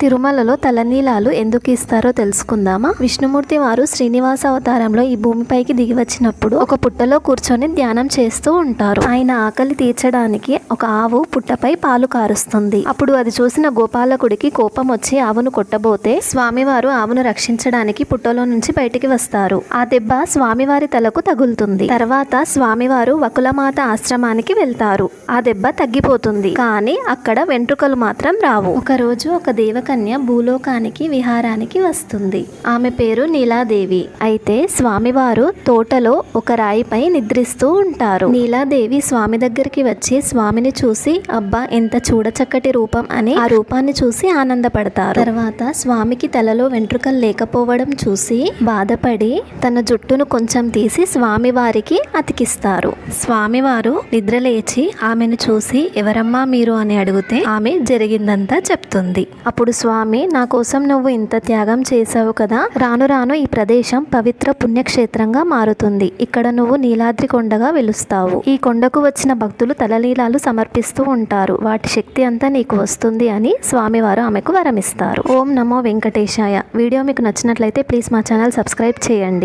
తిరుమలలో తలనీలాలు ఎందుకు ఇస్తారో తెలుసుకుందామా? విష్ణుమూర్తి వారు శ్రీనివాస అవతారంలో ఈ భూమిపైకి దిగి వచ్చినప్పుడు ఒక పుట్టలో కూర్చొని ధ్యానం చేస్తూ ఉంటారు. ఆయన ఆకలి తీర్చడానికి ఒక ఆవు పుట్టపై పాలు కారుస్తుంది. అప్పుడు అది చూసిన గోపాలకుడికి కోపం వచ్చి ఆవును కొట్టబోతే స్వామివారు ఆవును రక్షించడానికి పుట్టలో నుంచి బయటికి వస్తారు. ఆ దెబ్బ స్వామివారి తలకు తగులుతుంది. తర్వాత స్వామివారు వకులమాత ఆశ్రమానికి వెళ్తారు. ఆ దెబ్బ తగ్గిపోతుంది. కానీ అక్కడ వెంట్రుకలు మాత్రం రావు. ఒకరోజు ఒక దేవకన్య భూలోకానికి విహారానికి వస్తుంది. ఆమె పేరు నీలాదేవి. అయితే స్వామివారు తోటలో ఒక రాయిపై నిద్రిస్తూ ఉంటారు. నీలాదేవి స్వామి దగ్గరికి వచ్చి స్వామిని చూసి అబ్బా ఎంత చూడచక్కటి రూపం అని ఆ రూపాన్ని చూసి ఆనందపడతారు. తర్వాత స్వామికి తలలో వెంట్రుకలు లేకపోవడం చూసి బాధపడి తన జుట్టును కొంచెం తీసి స్వామివారికి అతికిస్తారు. స్వామివారు నిద్రలేచి ఆమెను చూసి ఎవరమ్మా మీరు అని అడిగితే ఆమె జరిగిందంతా చెప్తుంది. అప్పుడు స్వామి, నా కోసం నువ్వు ఇంత త్యాగం చేశావు కదా, రాను రాను ఈ ప్రదేశం పవిత్ర పుణ్యక్షేత్రంగా మారుతుంది. ఇక్కడ నువ్వు నీలాద్రి కొండగా వెలుస్తావు. ఈ కొండకు వచ్చిన భక్తులు తలలీలాలు సమర్పిస్తూ ఉంటారు. వాటి శక్తి అంతా నీకు వస్తుంది అని స్వామివారు ఆమెకు వరమిస్తారు. ఓం నమో వెంకటేశాయ. వీడియో మీకు నచ్చినట్లయితే ప్లీజ్ మా ఛానల్ సబ్స్క్రైబ్ చేయండి.